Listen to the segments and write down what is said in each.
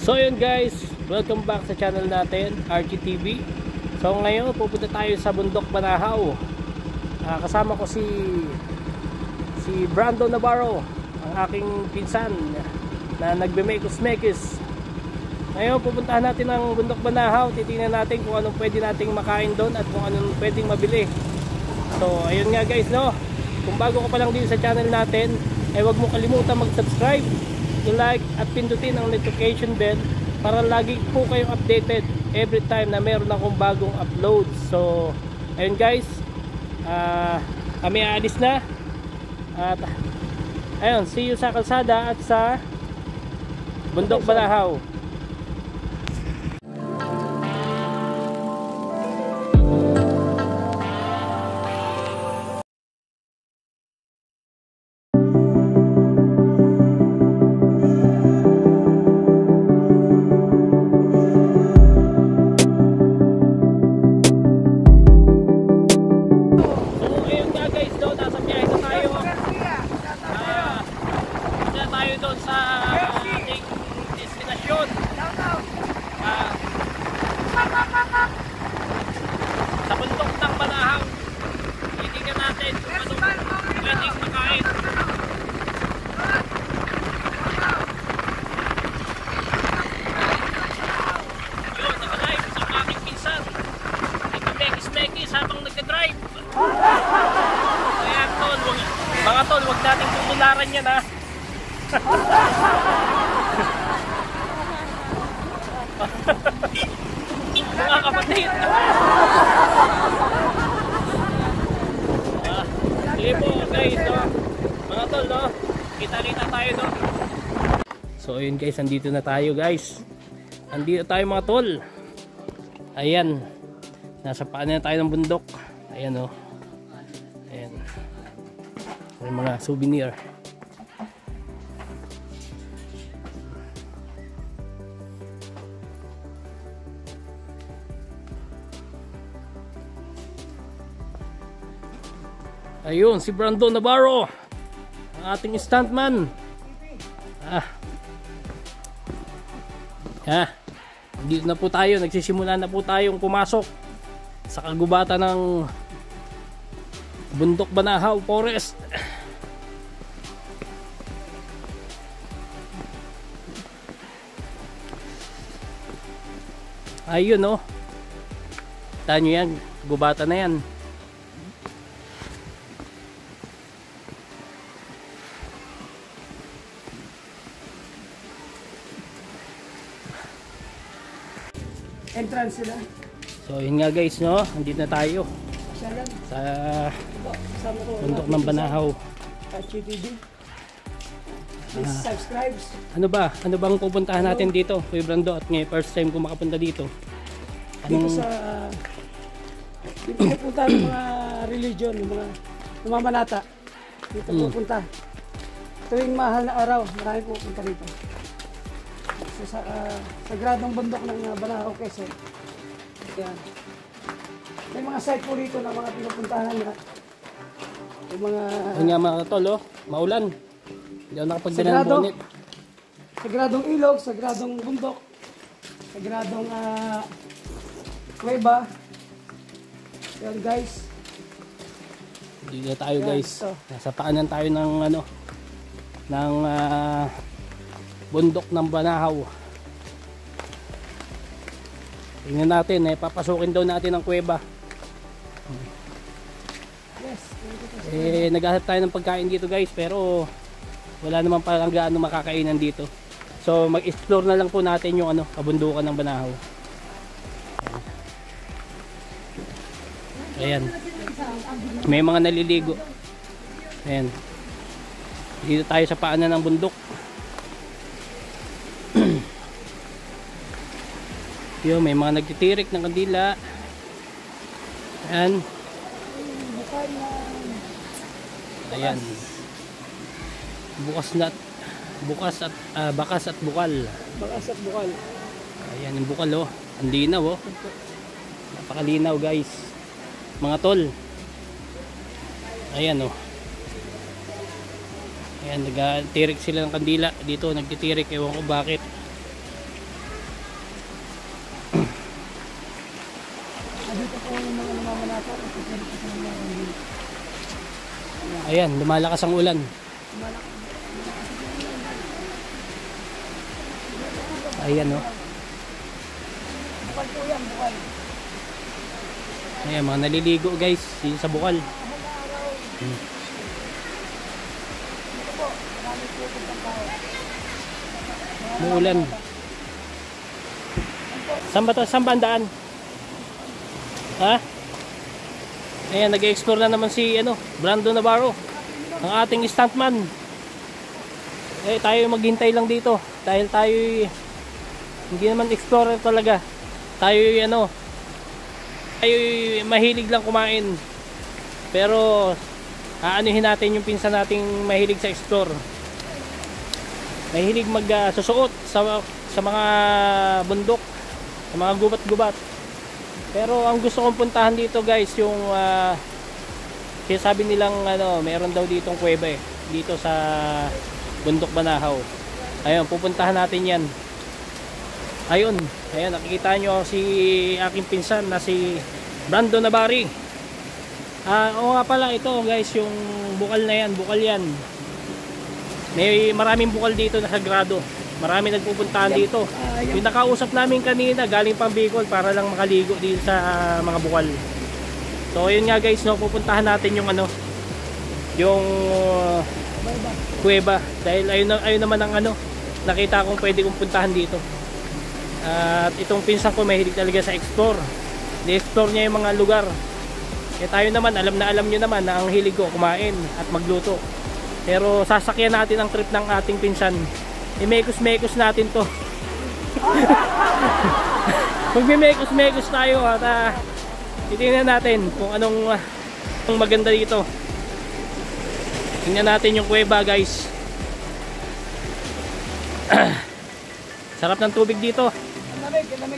So yun guys, welcome back sa channel natin, RGTV. So ngayon pupunta tayo sa Bundok Banahaw. Kasama ko si Brando Navarro, ang aking pinsan na nagbe-mekos-mekos. Ngayon pupuntahan natin ang Bundok Banahaw. Titingnan natin kung anong pwede nating makain doon at kung anong pwedeng mabili. So ayun nga guys, no, kung bago ka pa lang din sa channel natin, huwag mo kalimutan mag-subscribe, i-like at pindutin ang notification bell para lagi po kayong updated every time na meron akong bagong upload. So ayun guys, kami aalis na at ayun, see you sa kalsada at sa Bundok Banahaw. Sa bundok ng Banahaw, titingnan natin kung ano pwedeng makain. Yun, nakalive sa aking pinsan. Nagpapekis-pekis habang nagka-drive. Kaya tol, mga tol, huwag nating tutularan yan ha. Mga kapatid. Sige po guys, no? Mga tol, no? Kita-kita tayo, no? So ayun guys, andito na tayo guys. Andito tayo mga tol. Ayan, nasa paan na tayo ng bundok. Ayan, no? Ayan, may mga souvenir. Ayun, si Brando Navarro, ang ating stuntman. Dito na po tayo, nagsisimula na po tayong pumasok sa kagubatan ng Bundok Banahaw Forest. Ayun, no? Tahan nyo yan, gubatan na yan. Entrance sila. So yun nga guys, no, andito na tayo sa Bundok ng Banahaw. RGTV. Please subscribe. Ano bang pupuntahan natin dito, Kuya Brando, at ngayon first time ko makapunta dito? Dito sa dito pupunta ng mga religion, ng mga namamanata. Dito pupunta. Tuwing mahal na araw, marami pupunta dito. Sa sagradong bundok ng Banahaw, Quezon. Yan. May mga site po rito na mga pinupuntahan na yung mga... Ayun nga mga tol, oh, maulan. Hindi ako nakapagdala ng bonnet. Sagradong ilog, sagradong bundok, sagradong kuweba. Yan guys. Dito tayo guys. Nasa paanan tayo ng ano, ng Bundok ng Banahaw. Tingnan natin, papasukin daw natin ang kuweba. Yes. Naghahanap tayo ng pagkain dito guys, pero wala naman parang gaano makakainan dito. So mag-explore na lang po natin yung ano, kabundukan ng Banahaw. Ayan. May mga naliligo. Ayan. Dito tayo sa paanan ng bundok. Yo, may mga nagtitirik ng kandila. Ayan. Ayan. Bakas at bukal. Bakas at bukal. Ayan yung bukal, oh. Ang linaw, oh. Napakalinaw guys. Mga tol. Ayan, oh. Ayan, nagtitirik sila ng kandila dito, nagtitirik, ewan ko bakit. manata. Ayan, lumalakas ang ulan. Ayan, oh. Bukal po yan, bukal. Ayan, mga naliligo guys, yun sa bukal. Muulan. Saan ba to? Saan ba ang daan? Ha? Ayan, nag-explore na naman si Brando Navarro, ang ating stuntman. Eh, tayo maghintay lang dito dahil tayo hindi naman explorer talaga. Tayo tayo mahilig lang kumain. Pero aanuhin natin yung pinsan nating mahilig sa explore. Mahilig magsusuot sa mga bundok, sa mga gubat-gubat. Pero ang gusto kong puntahan dito guys, yung sabi nilang meron daw ditong kuweba dito sa Bundok Banahaw. Ayun, pupuntahan natin yan. Ayun, nakikita nyo si aking pinsan na si Brando Navarro. Oo nga pala, ito guys, yung bukal na yan, bukal yan. May maraming bukal dito na sagrado. Marami nagpupuntahan dito. Yung nakausap namin kanina galing pang Bicol para lang makaligo dito sa mga bukal. So ayun nga guys, pupuntahan natin yung yung kuweba dahil ayun naman ang nakita kong pwede kong puntahan dito. At itong pinsan ko mahilig talaga sa explore. Ni-explore niya yung mga lugar. Eh tayo naman, alam nyo naman na ang hilig ko kumain at magluto. Pero sasakyan natin ang trip ng ating pinsan. I-mekos-mekos natin to. Magme-mekos-mekos tayo at titingnan natin kung anong maganda dito. Tingnan natin yung kuweba guys. Sarap ng tubig dito.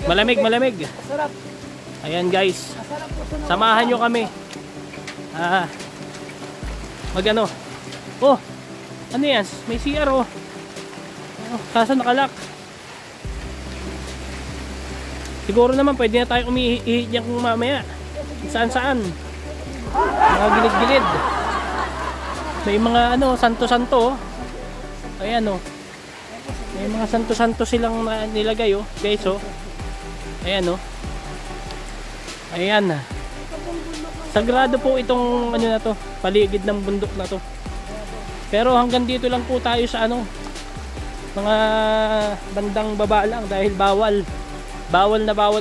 Malamig. Sarap. Ayan guys. Samahan nyo kami. Oh, ano yan? May CR oh. Kaso nakalak. Siguro naman pwede na tayo umihi dyan kung mamaya. Saan. Mga gilid-gilid. May mga santo-santo oh. Ayan oh. May mga santo-santo silang nilagay oh, guys oh. Ayan oh. Ayan. Sagrado po itong na to, paligid ng bundok na to. Pero hanggang dito lang po tayo sa mga bandang baba lang dahil bawal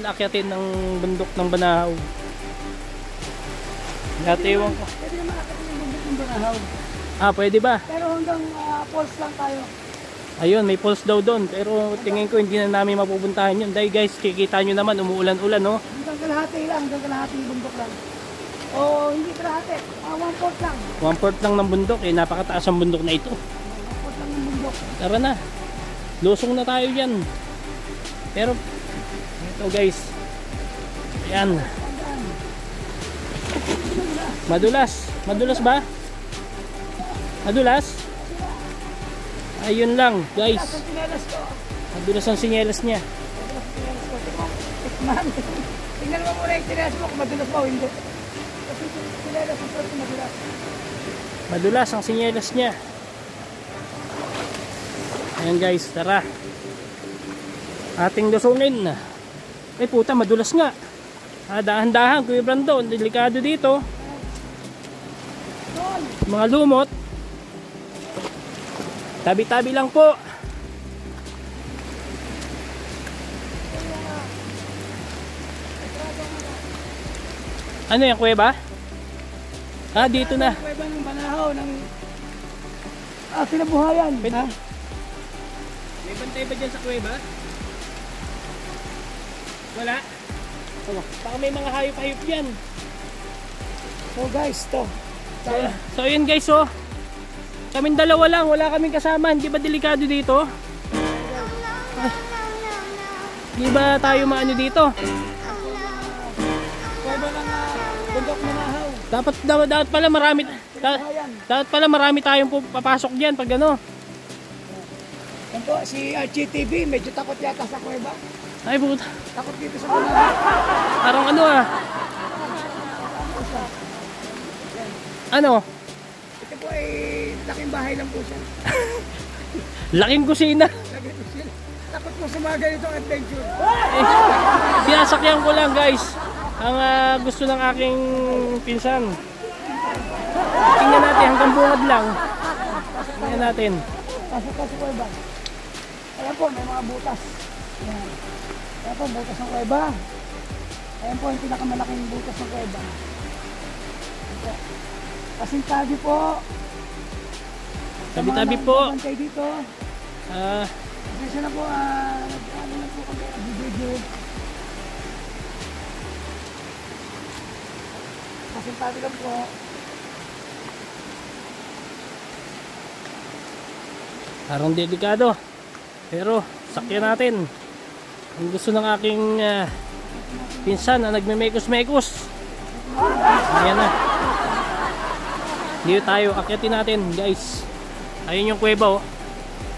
akyatin ng bundok ng Banahaw. Dati ewan ko. Pwede naman akyatin ng bundok ng Banahaw. Pwede ba? Pero hanggang falls lang tayo. Ayun, may falls daw doon. Pero tingin ko hindi na namin mapupuntahan yun. Dahil guys, kikita nyo naman, umuulan-ulan no? Hanggang kalahati lang, hanggang kalahati yung bundok lang. O hindi kalahati, 1/4 lang. 1/4 lang ng bundok napakataas ang bundok na ito. 1/4 lang ng bundok. Tara na. Lusong na tayo dyan. Pero ito guys. Ayan. Madulas ba? Madulas? Ayun lang guys. Madulas ang sinyelas niya. Tingnan mo muna yung sinelas mo kung madulas ba o hindi. Kasi sinelas mo sa madulas. Madulas ang sinyelas niya. Ayan guys, tara. Ating lusungin. Ay puta, madulas nga. Dahan-dahan, Kuya Brando. Delikado dito. Mga lumot. Tabi-tabi lang po. Ano yung kuweba? Dito na. Kuweba ng Banahaw ng Kinabuhayan. Ha? May bantay ba dyan sa kuweba? Wala? Baka may mga hayop-hayop dyan. So guys, to. So yun guys oh. Kaming dalawa lang, wala kaming kasama. Hindi ba delikado dito? Hindi ba tayo maano dito? Kuweba ng bundok Banahaw. Dapat pala marami tayong papasok diyan pag ano. Yan po, si RGTV, medyo takot yata sa kuweba. Ay puta. Takot dito sa Banahaw. Parang Ano? Ito po ay laking bahay lang po siya. Laking kusina. Laking po siya. Takot po sa mga ganitong adventure. Sinasakyan ko lang guys. Ang gusto ng aking pinsan. Tingnan natin hanggang bungad lang. Tingnan natin. Pasok po sa kuweba. Ayan po, may mga butas. Ayan. Ayan po, butas ng kuweba. Ayan po, yung pinakamalaking butas ng kuweba. Ayan po. Kasing-tabi po. Tabi-tabi po. Bantay dito. Kasi na po, ano na po kami, video. Kasing-tabi lang po. Parang delikado. Pero sakyan natin. Ang gusto ng aking pinsan na nagme-mekos-mekos. Ayan na. Dito tayo. Akyatin natin guys. Ayun yung kuweba oh.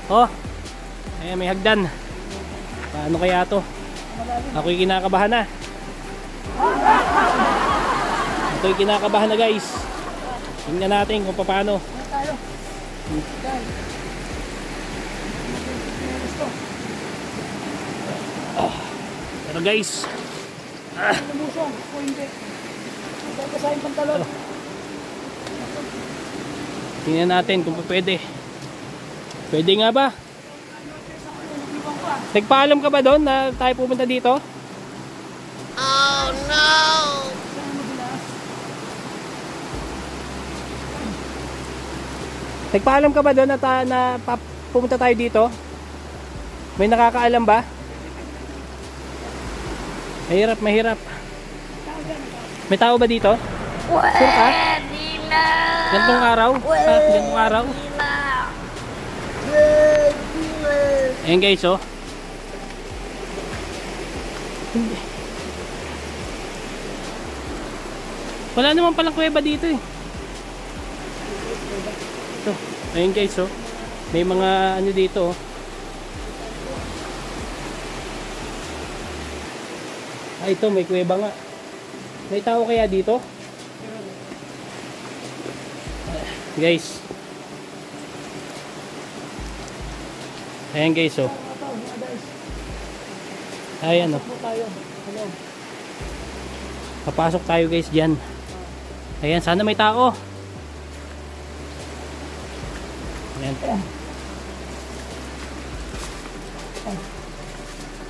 Oh. Ayan may hagdan. Paano kaya to? Ako'y kinakabahan na. Ako'y kinakabahan na guys. Tingnan natin kung paano. Pero guys, Lumusong, o hindi. Magkakasayang pantalon. tingnan natin kung pwede. Pwede nga ba? Nagpaalam ka ba doon na tayo pupunta dito? Oh no! Nagpaalam ka ba doon na pupunta tayo dito? May nakakaalam ba? Mahirap, mahirap. May tao ba dito? Sure ka? Gantong araw? Gantong araw? Ayan guys oh. Wala naman palang kuweba dito eh. Ito, ayan guys oh. May mga ano dito oh. Ay ito may kuweba nga. May tao kaya dito? Guys. Ayan guys oh. Ayan oh. Papasok tayo guys dyan. Ayan sana may tao. Ayan.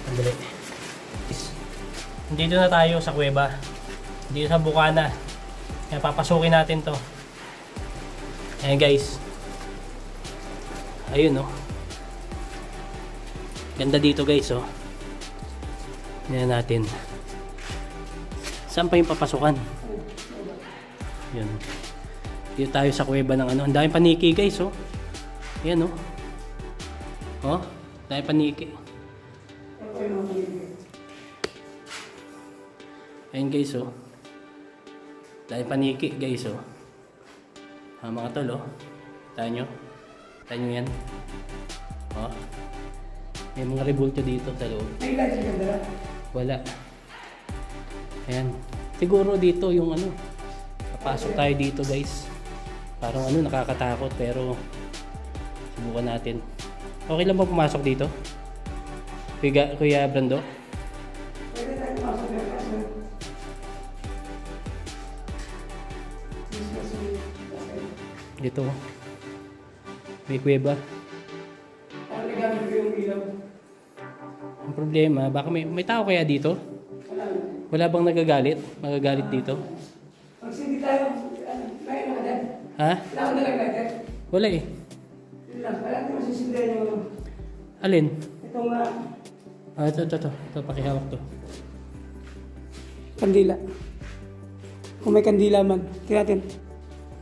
Andali. Dito na tayo sa kuweba. Dito sa bukana. Kaya papasukin natin to. Ayan guys. Ayun oh. Ganda dito guys oh. Tingnan natin. Saan pa yung papasukan? Yun. Dito tayo sa kuweba ng ano. Ang daming paniki guys oh. Ayan oh. Oh, daming paniki. Ayan guys oh. Dahil paniki guys oh. Mga tol oh. Tayo nyo. Tayo nyo yan. Oh. May mga rebulto dito sa loob. May light sa ganda? Wala. Ayan. Siguro dito yung ano. Papasok tayo dito guys. Parang ano nakakatakot pero subukan natin. Okay lang ba pumasok dito? Kuya Brando? Pwede tayo pumasok na kasi. Dito. May kuweba. Ang nagamit ko yung ilaw. Ang problema, baka may tao kaya dito? Wala bang nagagalit? Magagalit dito? Pag hindi tayo, may ano ka dyan? Ha? Wala ka na lang natin. Wala eh. Yun lang, wala natin masisindihan yung Alin? itong Ito, pakihawak to. kandila. Kung may kandila man, tingnan natin.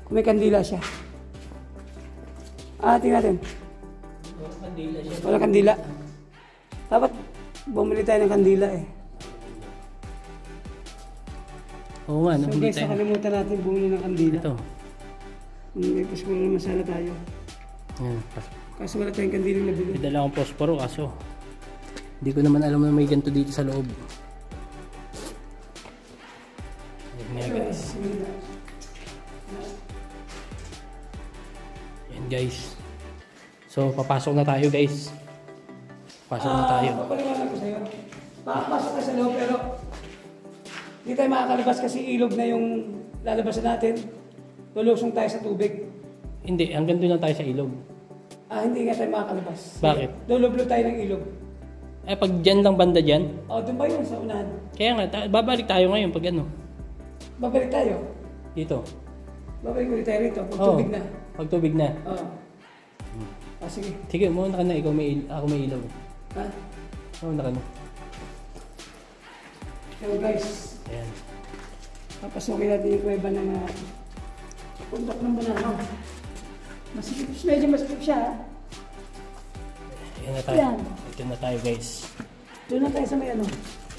Kung may kandila siya. Tingnan natin. Wala kandila. Dapat bumili tayo ng kandila eh. Oo nga, So nabili guys, tayo. nakalimutan natin bumili ng kandila. Ito. May posporo naman sana tayo. Ayan. Kaso wala tayong kandilang nabili. May dala akong posporo kaso hindi ko naman alam na may ganito dito sa loob. Ayan nga guys. Guys, guys. So papasok na tayo guys. Pasok na tayo. Papaliwanag ko sa'yo. Makapasok ka sa loob pero hindi tayo makakalabas kasi ilog na yung lalabasan natin. Lulusong tayo sa tubig. Hindi, hanggang doon lang tayo sa ilog. Hindi nga tayo makakalabas. Bakit? Lulublo tayo ng ilog. Pag dyan lang banda dyan? Doon ba yun sa unahan? Kaya nga, babalik tayo ngayon pag ano. Babalik tayo? Dito. Babalik ulit tayo rito pag tubig na. Pag tubig na. Oo. Sige. Sige, muna ka na. Ikaw ako may ilaw. Ha? Muna ka na. So guys. Ayan. Papasukin natin yung kuweba ng puntok ng Banahaw. Masikip. Medyo masikip siya ha. Ayan na tayo. Ayan. Ito na tayo guys. Doon na tayo sa may ano.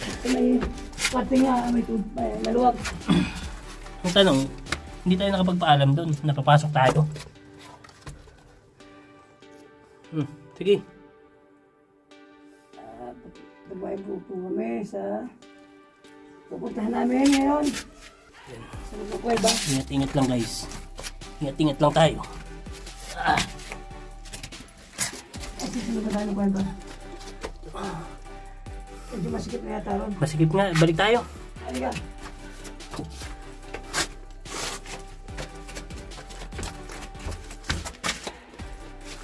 Sa may parte nga may maluwag. Ang tanong, hindi tayo nakapagpaalam doon. Napapasok tayo. Sige. Dumayo po kami sa pupuntahan namin ngayon. Sa mga kuweba. Ingat-ingat lang guys. Ingat-ingat lang tayo. Kasi sunod na tayo ng kuweba. Medyo masikip na yata ron. Masikip nga. Balik tayo. Halika.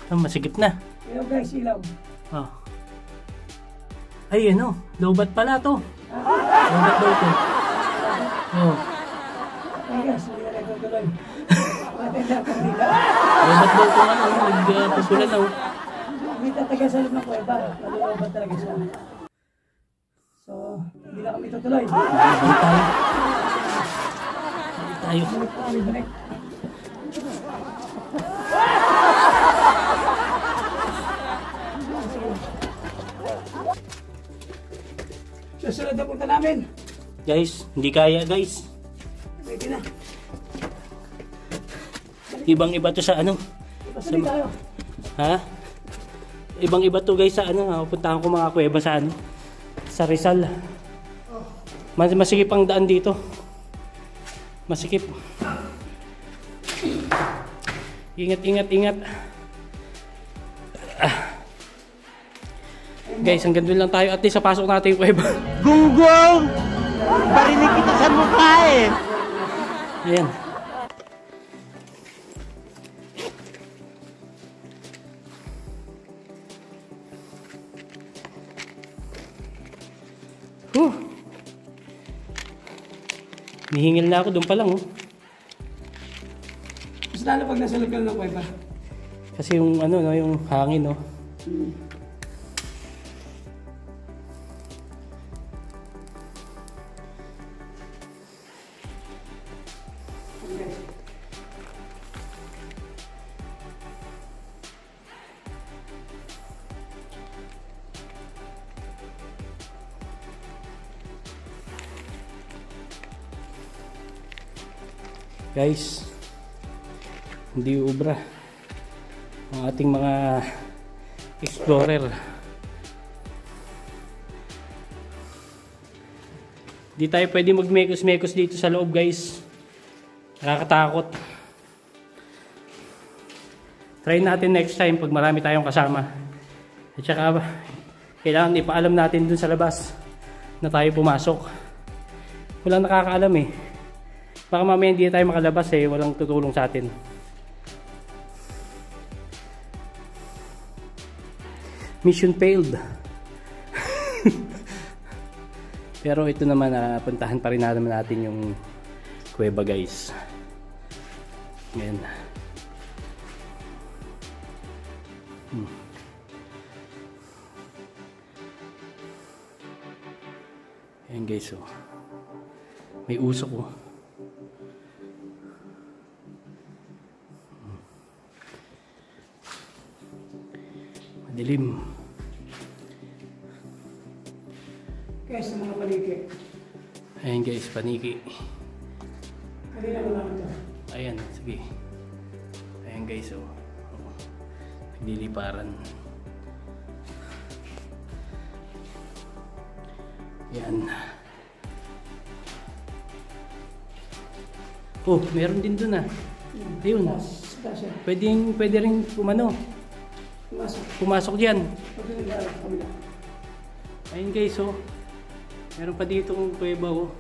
Masikip na. Hello guys, ilaw. Ay ano, lowbat pala to. Lowbat daw to. Ay guys, hindi na nagtutuloy. Matanda pa dito. Lowbat daw to ano, nagpusulan daw. Hindi tataga sa loob ng kuweba. Malulowbat talaga siya. So, hindi na kami tutuloy. Balik tayo. Balik po kami, balik. Susunod na punta namin. Guys, hindi kaya guys. Pwede na. Ibang iba to sa ano. Pasali tayo. Ha? Ibang iba to guys sa ano. Pupuntahan ko mga kuweba sa ano. Sa Rizal. Masikip ang daan dito. Masikip. Ingat. Guys, hanggang doon lang tayo. At least pasok natin yung kuweba. Gunggong! Barinig kita sa mukha eh! Ayan. Nihingil na ako doon pa lang. Mas lalo pag nasa loob ng kuweba. Kasi yung ano, no, yung hangin, no. Guys, hindi ubra ang ating mga explorer. Di tayo pwede magmekos-mekos dito sa loob guys. Nakakatakot. Try natin next time pag marami tayong kasama. At saka kailangan ipaalam natin dun sa labas na tayo pumasok. Walang nakakaalam eh. Baka mamaya hindi tayo makalabas eh, walang tutulong sa atin. Mission failed. Pero ito naman, puntahan pa rin naman natin yung kuweba guys. Ngayon. Ayan guys, oh. May usok oh. Dilim. Guys, sa mga paniki. Ayan guys, paniki. Kanina mo lang ito. Ayan, sige. Ayan guys, oh. Nagliliparan. Ayan. Oh, meron din dun ah. Ayun. Sasya. Pwede rin Pumasok. pumasok dyan. Pwede rin sa kabila. Ayun guys, oh. Meron pa dito kung kuweba, oh.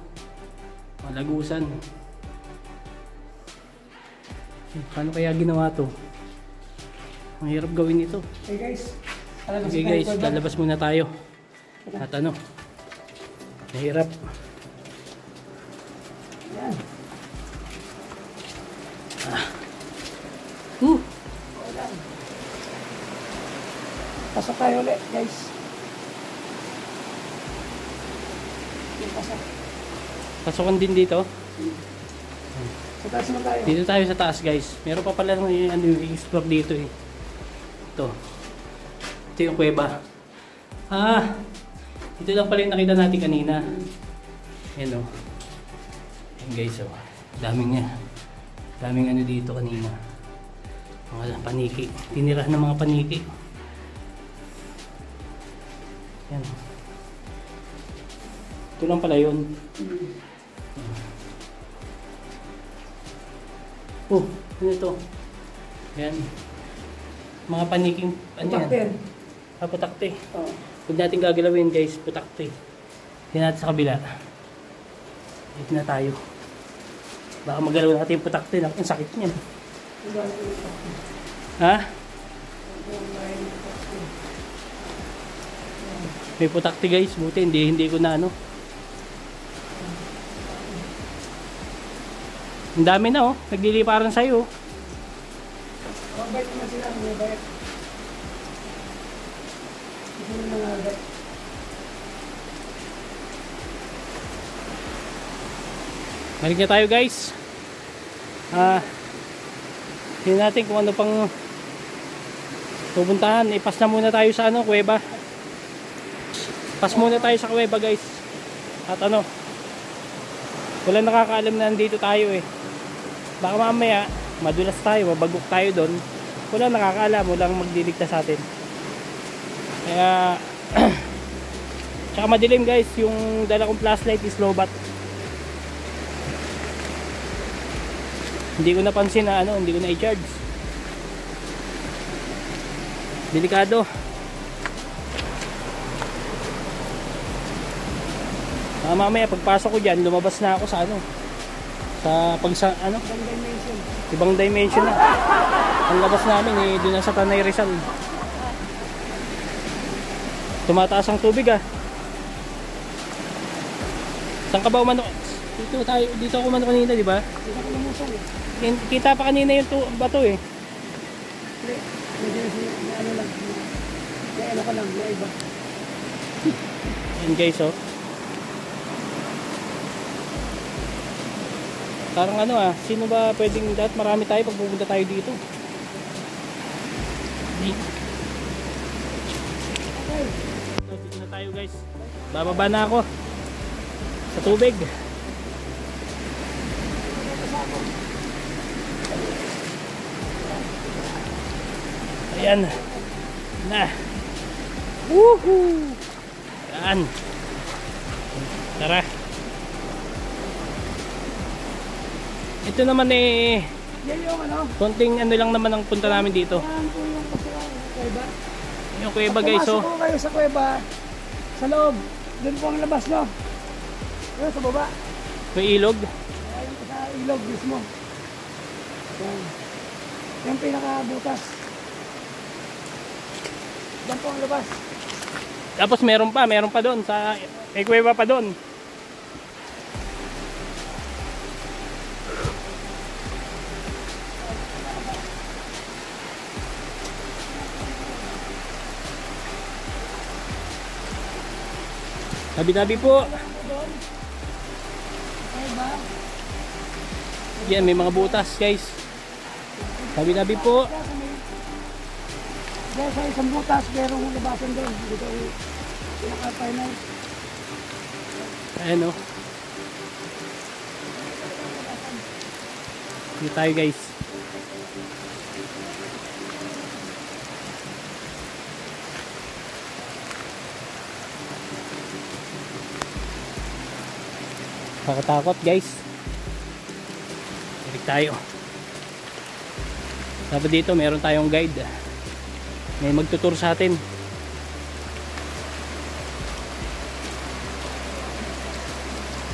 Malagusan. Paano kaya ginawa to? Ang hirap gawin ito. Hey guys. Alam mo Okay guys, lalabas muna tayo. At ano? Mahirap. Yan. Pasok tayo ulit guys. Pasok. Pasokan din dito. Sa taas naman tayo. Dito tayo sa taas guys. Meron pa pala yung explore dito eh. Ito. Ito yung kuweba. Ito lang pala yung nakita natin kanina. Ayan o. Ayan guys o. Daming ano dito kanina. Mga paniki. Tinirahan ng mga paniki. Ayan. Ito lang pala yun. Oh, ano ito? Ayan. Mga paniking, ano yan? Putakte. Oh. Huwag natin gagalawin guys, putakte. Hindi natin sa kabila. Dito na tayo. Baka magalaw natin yung putakte. Ang sakit niyan. Ha? May putakte guys, buti hindi ko na ano. Ang dami na oh, nagliliparan sa'yo. Mabait naman sila, mabait. Ito na mabait. Balik na tayo guys. Tingnan natin kung ano pang pupuntahan. Ipas na muna tayo sa ano, kuweba. Pas muna tayo sa kuweba guys. At ano, wala nakakaalam na nandito tayo eh. Baka mamaya madulas tayo, mabagok tayo doon. Wala nakakaalam, walang magdiligtas sa atin. Kaya tsaka madilim guys, yung dala kong flashlight is low bat. Hindi ko napansin na ano, hindi ko na i-charge. Delikado. Mamaya pagpasok ko diyan, lumabas na ako sa ano. Ibang dimension na. Ang labas namin eh, doon na sa Tanay Rizal. Tumataas ang tubig ah. Saan ka ba umano? Dito ako umano kanina, di ba? Dito ko lumusong eh. Kita pa kanina yung bato eh. Hindi, ano lang. May ano ka lang, may iba. Yan guys oh. Parang ano ah, sino ba pwedeng, dapat marami tayo pag pupunta tayo dito. Dito na tayo guys. Bababa na ako sa tubig. Ayan na. Woohoo! Ayan. Tara. Ito naman eh, Yan yung ano. konting ano lang naman ang punta namin dito. Yan po yung kuweba. Yung kuweba guys oh. Pumasok po kayo sa kuweba. Sa loob. Doon po ang labas no. Ayun sa baba. May ilog. Ayun sa ilog mismo. Yan. Yung pinakabutas. Doon po ang labas. Tapos meron pa doon sa may kuweba pa doon. Tabi-tabi po. Yan, may mga butas guys. Tabi-tabi po. Dahil sa isang butas, merong labasan doon. Dito yung pinaka-final. Ayan o. Dito tayo guys. Nakatakot guys. Balik tayo. Dapat dito meron tayong guide. May magtutur sa atin.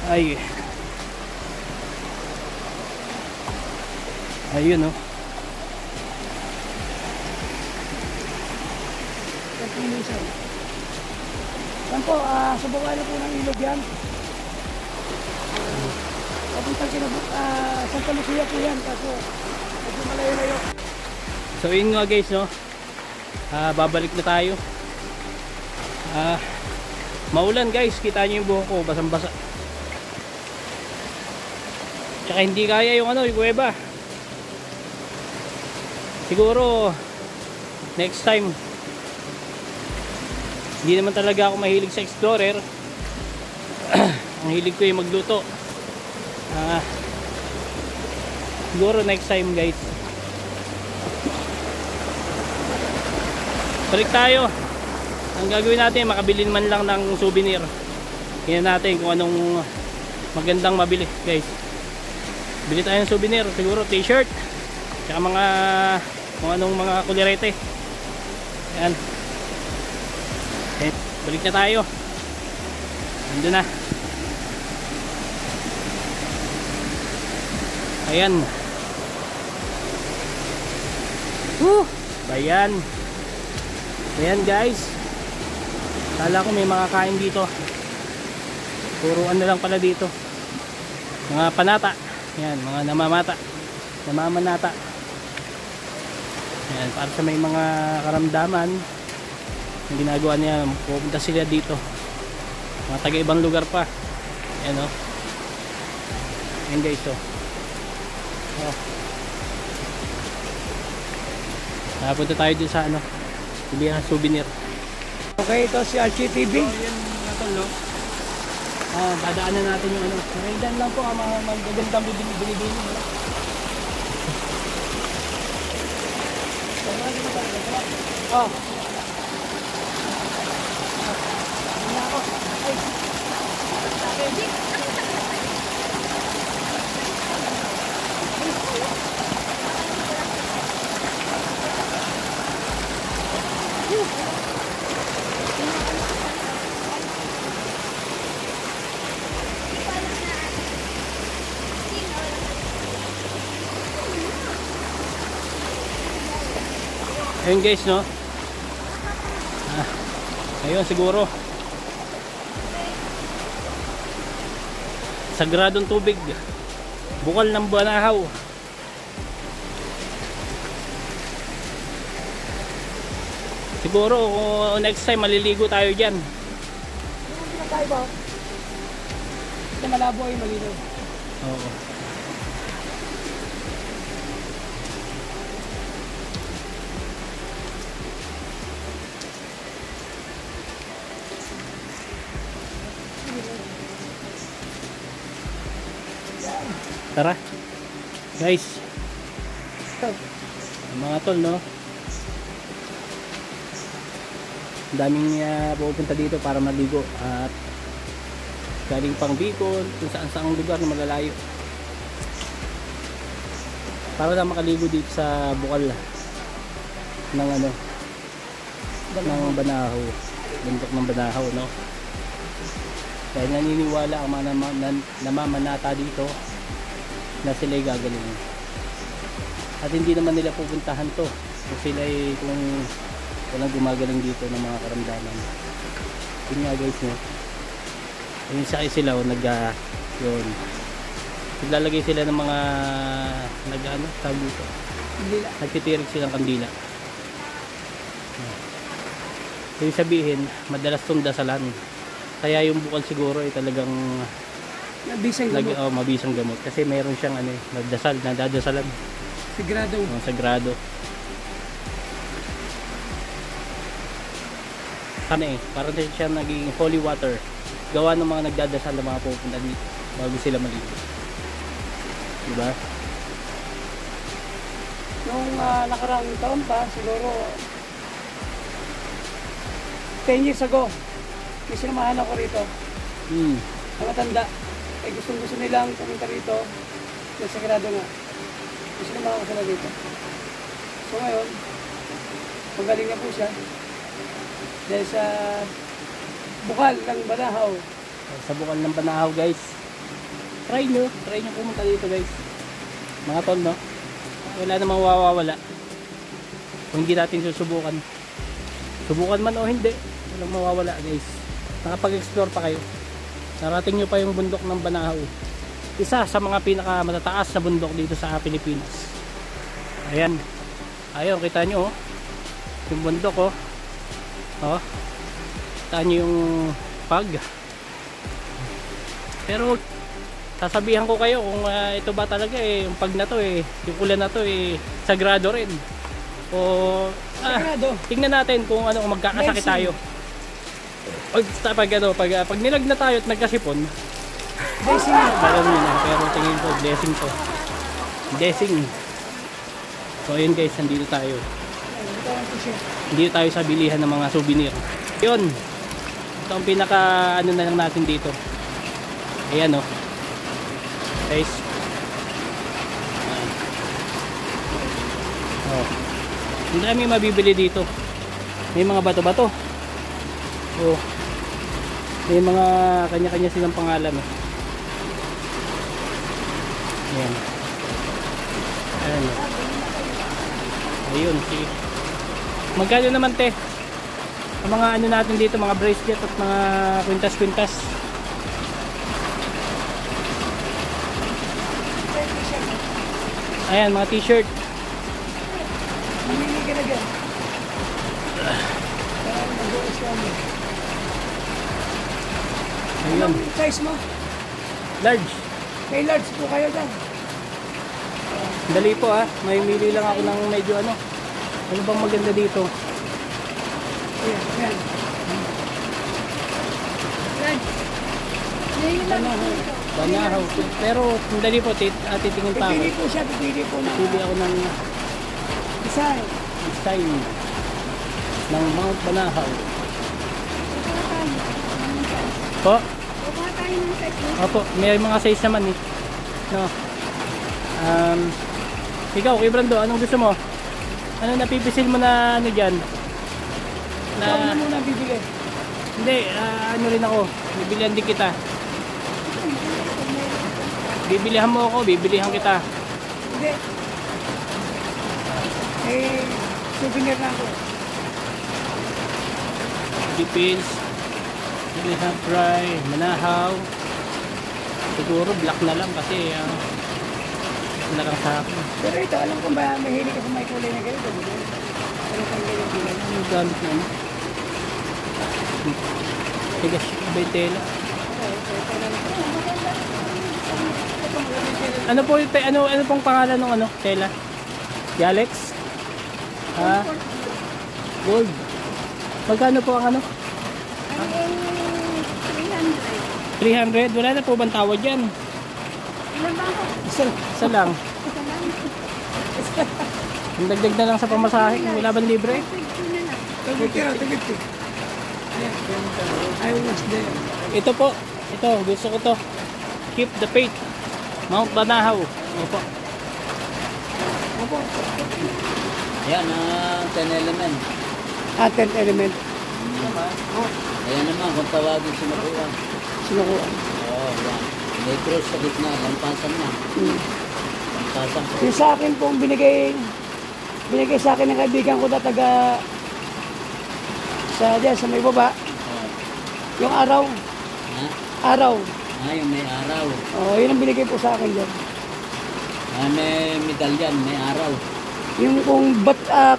Ay. Ayun oh. Yan po, subukan na po ng ilog yan. Papuntang Santa Lucia po yan, kaso medyo malayo-layo. So yun nga guys, no? Babalik na tayo. Maulan guys, kita nyo yung buhok ko, basang-basa. Tsaka hindi kaya yung yung kuweba. Siguro next time. Hindi naman talaga ako mahilig sa explorer. Ang hilig ko yung magluto. Siguro next time guys. Balik tayo. Ang gagawin natin, makabili man lang ng souvenir. Tingnan natin kung anong magandang mabili guys. Bili tayo ng souvenir, siguro t-shirt, tsaka mga kung anong mga kulirete. Ayan. Okay, balik na tayo. Nandun na. Ayan. Bayan. Ayan guys. Kala ko may makakain dito. Puro ano lang pala dito. Mga panata. Ayan, mga namamanata. Ayan, para sa may mga karamdaman ang ginagawa niya, pupunta sila dito. Mga taga ibang lugar pa. Ayan o. Ayan guys o. Napunta tayo dun sa bilihan ng souvenir. Okay, ito si Archie TV. So, yan natalo. Dadaanan natin yung Raidan lang po ang mga magagandang bibili-bili. Oh. Ayun guys, no? Ayun siguro. Sagradong tubig. Bukal ng Banahaw. Siguro next time maliligo tayo dyan. Yung pinakaiba, ito malabo ay malinaw. Oo. Tara guys, mga tol, no? Ang daming pupunta dito para maligo at galing pang Bicol, kung saan saang lugar na malalayo para lang makaligo dito sa bukal ng ng Banahaw, bundok ng Banahaw, no? Dahil naniniwala ang mga namamanata dito na sila ay gagaling. At hindi naman nila pupuntahan to kung sila ay kung walang gumagaling dito ng mga karamdaman. Yun nga guys, no? Ayun sakay sila o yun. Naglalagay sila ng mga tawag dito. Kandila. Nagtitirik silang kandila. Ibig sabihin, madalas itong dasalan. Kaya yung bukal siguro ay talagang mabisang gamot kasi mayroon siyang nadadasalan. Sagrado. Sagrado. Parang siya naging holy water. Gawa ng mga nagdadasal na mga pupunta dito bago sila maligo. Diba? Nung nakaraang taon pa, siguro 10 years ago, may sinamahan ako rito. Ang matanda. Ay gusto nilang pumunta rito. Yung sagrado nga. Gusto naman ako sila dito. So ngayon, magaling na po siya. Dahil sa bukal ng Banahaw. Sa bukal ng Banahaw guys. Try nyo pumunta dito guys. Mga ton, no? Wala namang mawawala kung hindi natin susubukan. Subukan man o hindi, walang mawawala guys. Nakapag-explore pa kayo. Narating nyo pa yung bundok ng Banahaw. Isa sa mga pinakamatataas na bundok dito sa Pilipinas. Ayan. Ayun, kita nyo oh. Yung bundok oh. Oh. Kita nyo yung pag. Pero sasabihan ko kayo kung ito ba talaga yung pag na to yung ulan na to sagrado rin. O tingnan natin kung ano, kung magkakasakit tayo. Pag nilag na tayo at nagkasipon, Blessing. alam nyo na, pero tingin ko blessing to. Blessing. So ayun guys, nandito tayo. Nandito tayo sa bilihan ng mga souvenir. Yun. Ito ang pinaka ano na lang natin dito. Ayan oh. Guys. Oh. Ang dami mabibili dito. May mga bato-bato. Oh. May mga kanya-kanya silang pangalan eh. Ayan. Ayan. Ayun, sige. Magkano naman te? Ang mga ano natin dito, mga bracelet at mga kwintas-kwintas. Ayan, mga t-shirt. Mamili ka na dyan. Ayun. Anong size mo? Large. May large po kayo dyan. Dali po ah. May mili lang ako ng medyo ano. Ano bang maganda dito? Ayan, ayan. Banahaw. Pero dali po, titingin pa ako. Pipili po siya, pipili po na. Pili ako ng Isa. design ng Mount Banahaw. Po? Opo, may mga size naman eh. No. Ikaw, kay Brando, anong gusto mo? Ano napipisil mo na ano dyan? Ikaw na muna bibigay. Hindi, ano rin ako. Bibilihan din kita. Bibilihan mo ako, bibilihan kita. Hindi. Souvenir na ako. Philippines, Bilihan Fry, Banahaw. Siguro black na lang kasi na lang sa akin. Pero ito, alam ko ba, mahilig ka sa may kulay na ganito. Ano kang ganyan kulay? Ano gamit na ano? Tigas ba yung tela? Ano po yung ano pong pangalan ng ano? Tela? Yalex? Ha? Gold. Magkano po ang ano? 300. Wala na po bang tawad dyan? Isa lang. Ang dagdag na lang sa pamasahe. Wala bang libre? 250 raw, 250. I was there. Ito po. Ito. Gusto ko to. Keep the faith. Mount Banahaw. Opo. Opo. Yan, 10 element. 10 element. Ayan naman, kung tawagin sinukuha. Sinukuha. Oo, yan. May cross sa gitna, lampasan na. Lampasan. Yung sa akin pong binigay sa akin ng kaibigan ko na taga sa may baba. Oo. Yung araw. Ha? Araw. Yung may araw. Oh, yun ang binigay po sa akin dyan. May medalyan, may araw. Yung kung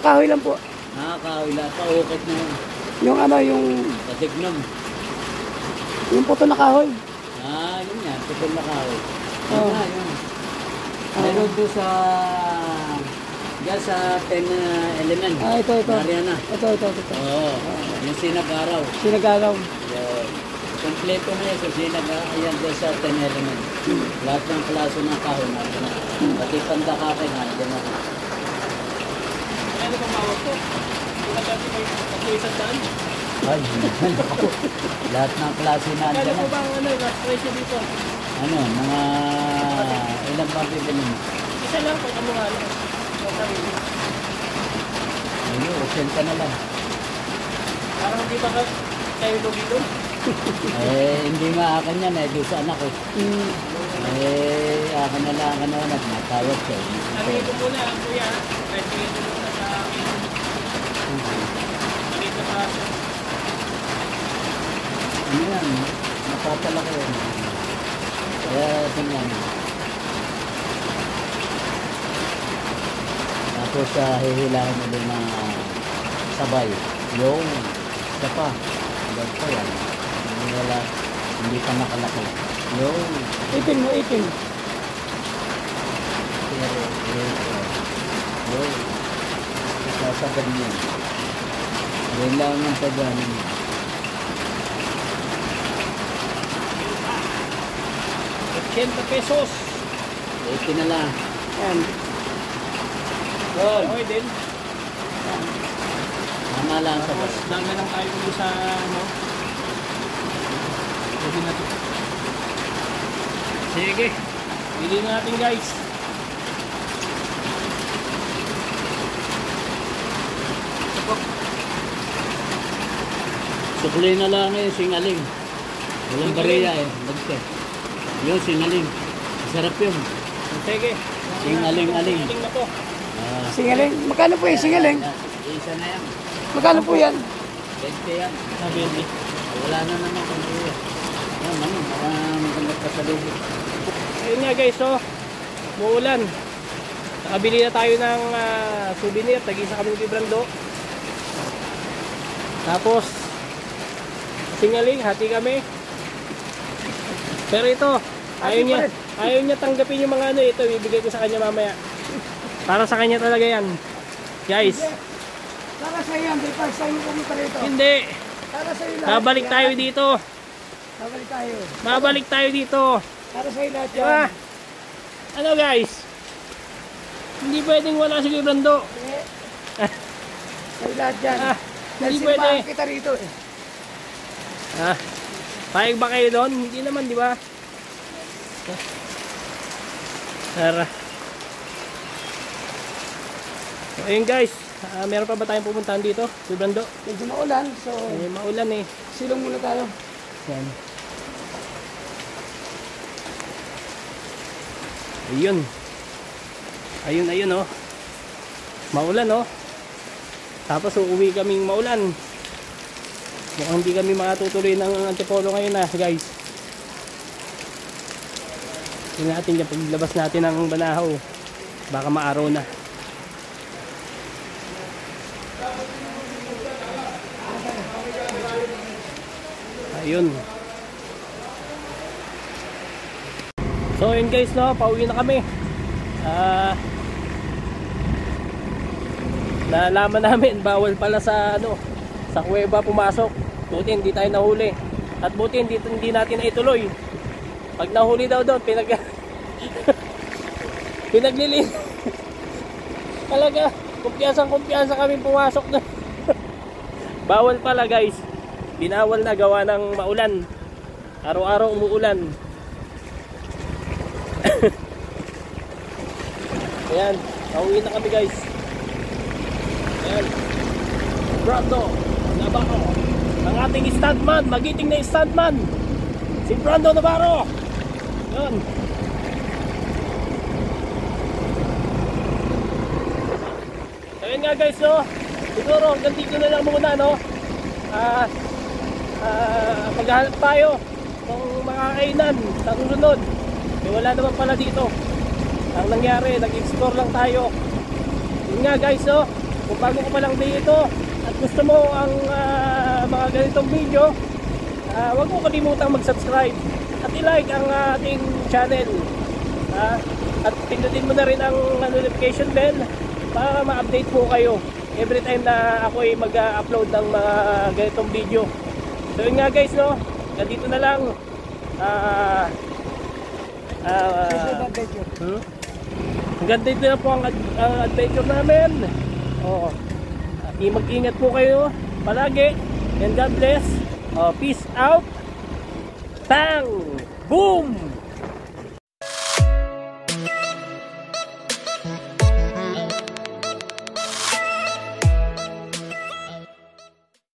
kahoy lang po. Nakakawila pa, ukit na yun. Yung ano, yung Patignom. puto na kahoy. Yun yan, tukol na kahoy. Oo. Yun. Meron doon sa... Diyan sa 10 element. Ito. Mariana. Ito. Oo. Yung sinag-araw. Sinagalaw. Yun. Kompleto na yan sa ayan doon sa 10 element. Lahat ng klase ng kahoy natin na. Pati pandakakin natin na. Ano pang bawag ko? Dati may isang daan. Ay, ako. Lahat ng klase natin Kaya na. po ba ang ano, last presyo dito? Ano, mga ilang pang bibili mo? Isa lang kung ano nga lang. Ayun, 80 na lang. Parang hindi ba kayo lugi doon? Hindi nga akin yan doon sa anak ko. Akin na lang, nagmatawag siya. Sabi ito muna, kuya. Pwede ito muna sa akin. Dito pa. Ano yan? Napapalaki yan. Kaya tingnan. Tapos hihilahin mo din ng sabay. Yung isa pa. Hanggang pa yan. Hindi pa nakalaki. Yung Ipin mo, ipin. yung sasagad niya. Yan lang ang pagano niya. 80 pesos. 80 na lang. Yan. Yun. Okay din. Tama lang sa Tapos dami lang tayo dito sa ano. Pwede na ito. Sige. Bili na natin guys. Sukli na lang singaling. Walang bariya Bagte. Yun, singaling. Masarap yun. Sige. Singaling-aling. Singaling na po. Singaling. Magkano po yung singaling? Isa na yan. Magkano po yan? 20 yan. Sabi hindi. Wala na naman kung ano. Parang magandang pasalubong. Ayun nga guys, so muulan. Nakabili na tayo ng souvenir. Tag-isa kami ng Brando. Tapos singaling, hati kami. Pero ito, ayaw niya tanggapin yung mga ano. Ito, ibigay ko sa kanya mamaya. Para sa kanya talaga yan. Guys. Para sa iyo, hindi pa sa iyo pumunta rito. Hindi. Para sa iyo lahat. Babalik tayo dito. Babalik tayo. Babalik tayo dito. Para sa iyo lahat yan. Diba? Ano guys? Hindi pwedeng wala si Brando. Sa iyo lahat yan. Hindi pwede. Kasi kita rito eh. Payag ba kayo doon? Hindi naman, di ba? Tara. So, ayun guys. Meron pa ba tayong pupuntahan dito? Si Brando? Medyo maulan, so Maulan eh. silong muna tayo. Yan. Ayun. Ayun oh. Maulan oh. Tapos uuwi kaming maulan. Mukhang hindi kami makatutuloy ng Antipolo ngayon guys. Tingnan natin dyan paglabas natin ng Banahaw. Baka maaraw na. Ayun. So yun guys, no, pauwi na kami. Nalaman namin bawal pala sa ano, sa kuweba pumasok. Buti hindi tayo nahuli. At buti hindi natin na ituloy. Pag nahuli daw doon, pinaglilin. Talaga, kumpiyansa kami pumasok doon. Bawal pala guys. Binawal na gawa ng maulan. Araw-araw umuulan. Ayan, pauwi na kami guys. Ayan, Brando Navarro, ang ating stuntman, magiting na stuntman, si Brando Navarro. Ayan. Ayan nga guys, no, siguro hanggang dito na lang muna, no. Maghahanap tayo ng mga kainan sa susunod. Wala naman pala dito. Ang nangyari, nag-explore lang tayo. Yun nga guys, no, kung bago ko pa lang dito at gusto mo ang mga ganitong video, huwag mo kalimutang mag-subscribe at i-like ang ating channel. At pindutin mo na rin ang notification bell para ma-update po kayo every time na ako ay mag-upload ng mga ganitong video. So yun nga guys, no, ganito na lang. Hanggang dito na po ang adventure namin. Mag-ingat po kayo palagi. And God bless. Peace out. Tang! Boom!